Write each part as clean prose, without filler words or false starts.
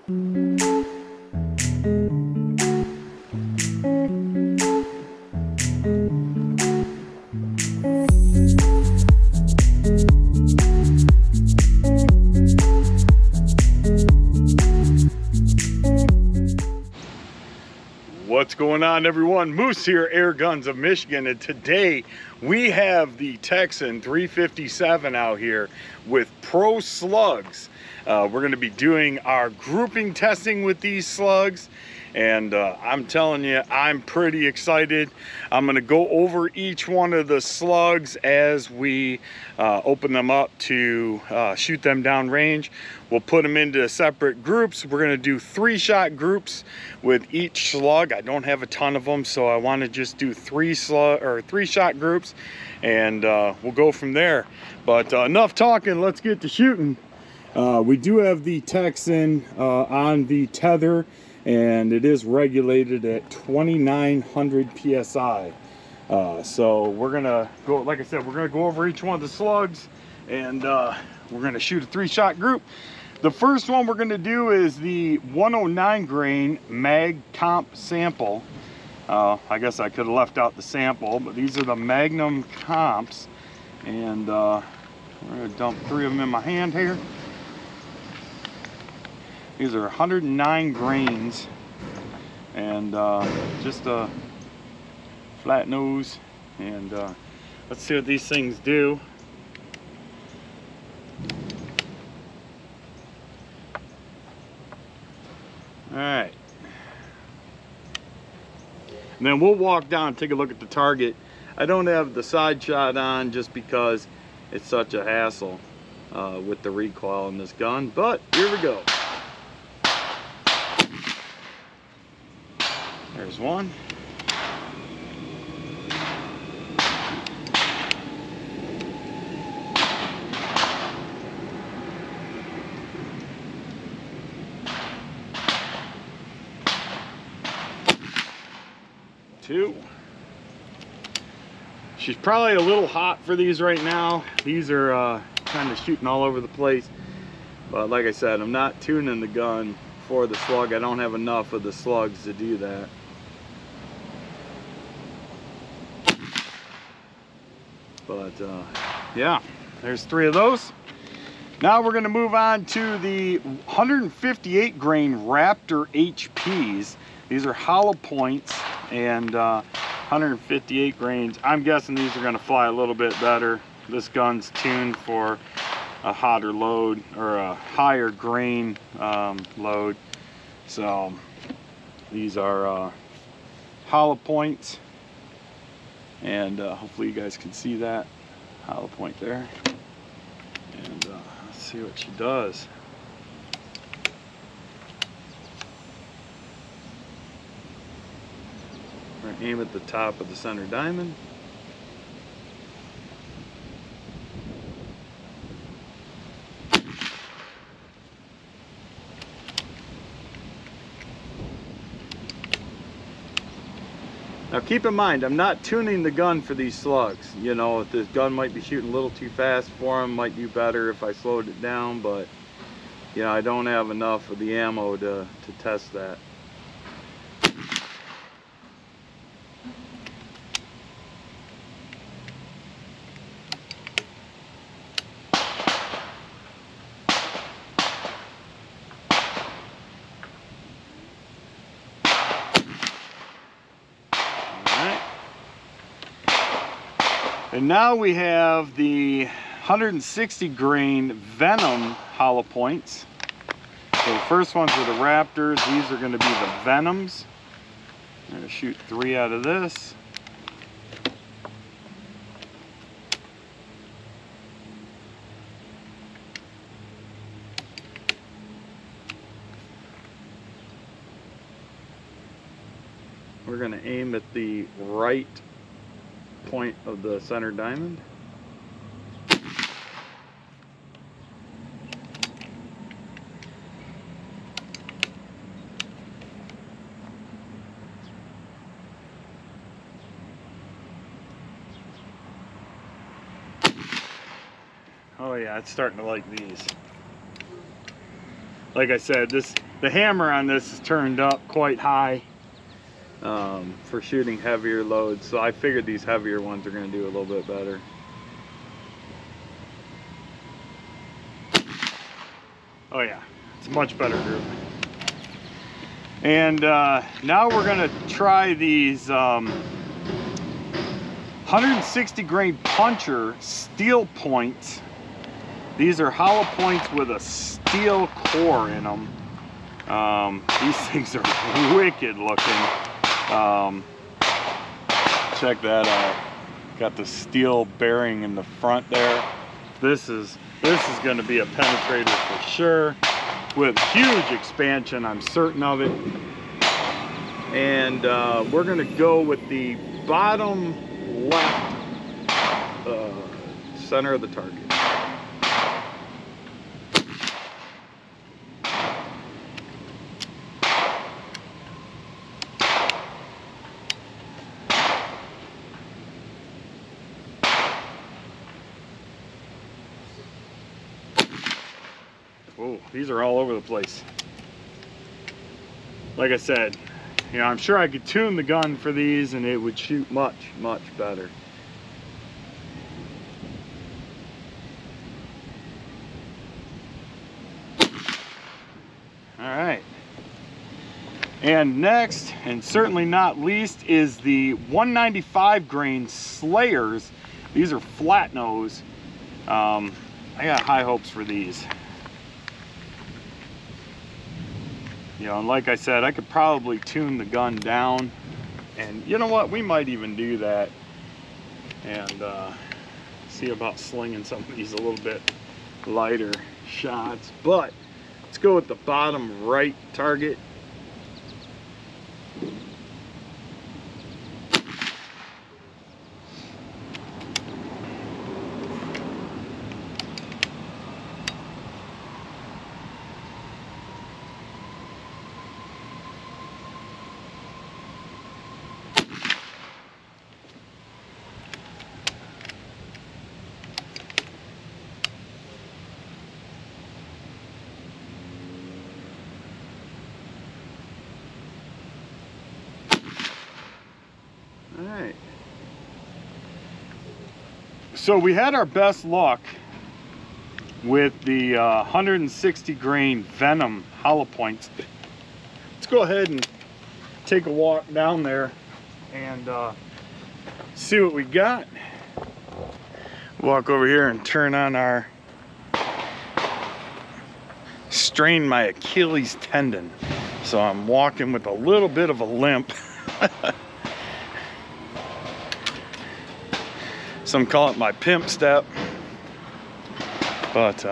What's going on, everyone? Moose here, Airguns of Michigan, and today we have the Texan 357 out here with Pro Slugs. We're going to be doing our grouping testing with these slugs, and I'm telling you, I'm pretty excited. I'm going to go over each one of the slugs as we open them up to shoot them down range. We'll put them into separate groups. We're going to do 3-shot groups with each slug. I don't have a ton of them, so I want to just do 3-shot groups, and we'll go from there. But enough talking, let's get to shooting. We do have the Texan on the tether, and it is regulated at 2,900 psi. So we're gonna go, like I said, we're gonna go over each one of the slugs, and we're gonna shoot a 3-shot group. The first one we're gonna do is the 109 grain mag comp sample. I guess I could have left out the sample, but these are the Magnum comps, and we're gonna dump 3 of them in my hand here. These are 109 grains, and just a flat nose, and let's see what these things do. All right, and then we'll walk down and take a look at the target. I don't have the side shot on just because it's such a hassle with the recoil in this gun, but here we go. There's one. Two. She's probably a little hot for these right now. These are kind of shooting all over the place. But like I said, I'm not tuning the gun for the slug. I don't have enough of the slugs to do that. But yeah, there's 3 of those. Now we're going to move on to the 158 grain Raptor HPs. These are hollow points, and 158 grains. I'm guessing these are going to fly a little bit better. This gun's tuned for a hotter load, or a higher grain load. So these are hollow points, and hopefully you guys can see that hollow point there. And let's see what she does. We're gonna aim at the top of the center diamond. Now keep in mind, I'm not tuning the gun for these slugs. You know, the gun might be shooting a little too fast for them, might do better if I slowed it down, but you know, I don't have enough of the ammo to test that. And now we have the 160 grain Venom hollow points. So the first ones are the Raptors. These are going to be the Venoms. I'm going to shoot 3 out of this. We're going to aim at the right point of the center diamond. Oh yeah, it's starting to like these. Like I said, this the hammer on this is turned up quite high for shooting heavier loads, so I figured these heavier ones are going to do a little bit better. Oh yeah, it's a much better group. And now we're going to try these 160 grain puncher steel points. These are hollow points with a steel core in them. These things are wicked looking. Check that out. Got the steel bearing in the front there. This is going to be a penetrator for sure, with huge expansion, I'm certain of it. And we're going to go with the bottom left center of the target. Oh, these are all over the place. Like I said, you know, I'm sure I could tune the gun for these and it would shoot much, much better. All right. And next, and certainly not least, is the 195 grain Slayers. These are flat nose. I got high hopes for these. You know, and like I said, I could probably tune the gun down, and you know what, we might even do that and see about slinging some of these a little bit lighter shots. But let's go with the bottom right target. Alright, so we had our best luck with the 160 grain Venom hollow points. Let's go ahead and take a walk down there and see what we got. Walk over here and turn on our, strain my Achilles tendon, so I'm walking with a little bit of a limp. Some call it my pimp step, but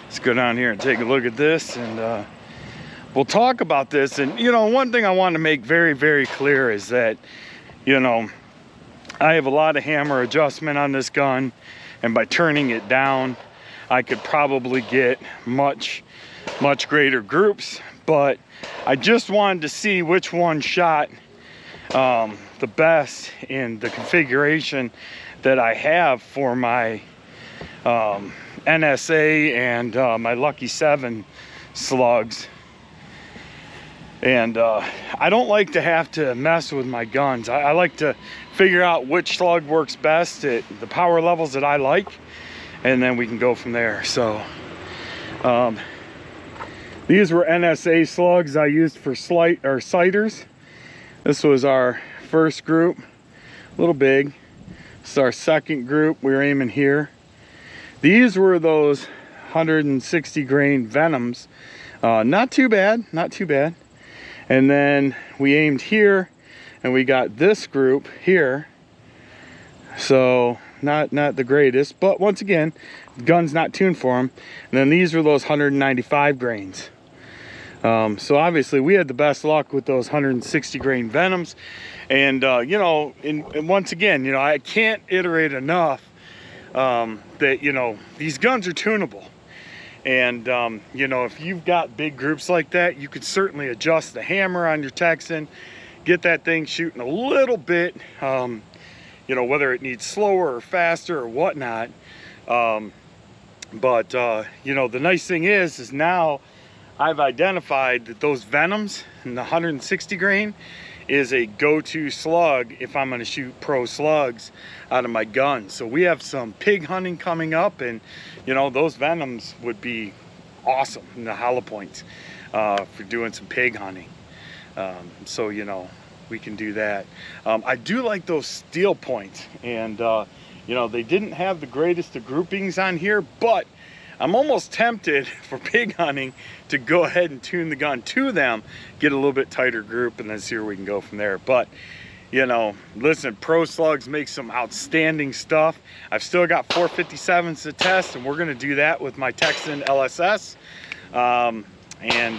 let's go down here and take a look at this, and we'll talk about this. And you know, one thing I want to make very, very clear is that, you know, I have a lot of hammer adjustment on this gun, and by turning it down, I could probably get much greater groups. But I just wanted to see which one shot the best in the configuration that I have for my NSA and my Lucky 7 slugs. And I don't like to have to mess with my guns. I like to figure out which slug works best at the power levels that I like, and then we can go from there. So these were NSA slugs I used for sighters. This was our first group, a little big. This is our second group. We were aiming here. These were those 160 grain Venoms. Not too bad, not too bad. And then we aimed here, and we got this group here. So not the greatest, but once again, the gun's not tuned for them. And then these were those 195 grains. So obviously we had the best luck with those 160 grain Venoms. And you know, and once again, you know, I can't iterate enough that, you know, these guns are tunable. And you know, if you've got big groups like that, you could certainly adjust the hammer on your Texan, get that thing shooting a little bit, you know, whether it needs slower or faster or whatnot. But you know, the nice thing is now I've identified that those Venoms in the 160 grain is a go-to slug if I'm going to shoot pro slugs out of my gun. So we have some pig hunting coming up, and you know, those Venoms would be awesome in the hollow points for doing some pig hunting. So you know, we can do that. I do like those steel points, and you know, they didn't have the greatest of groupings on here, but I'm almost tempted for pig hunting to go ahead and tune the gun to them, get a little bit tighter group, and then see where we can go from there. But you know, listen, Pro Slugs makes some outstanding stuff. I've still got 457s to test, and we're going to do that with my Texan LSS, and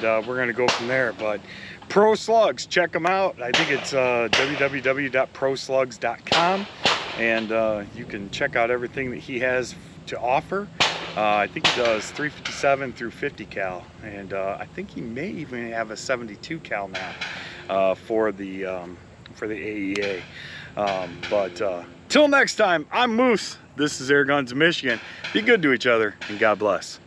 we're going to go from there. But Pro Slugs, check them out. I think it's www.proslugs.com, and you can check out everything that he has to offer. I think he does 357 through 50 cal, and I think he may even have a 72 cal now for the AEA. But till next time, I'm Moose. This is Airguns of Michigan. Be good to each other, and God bless.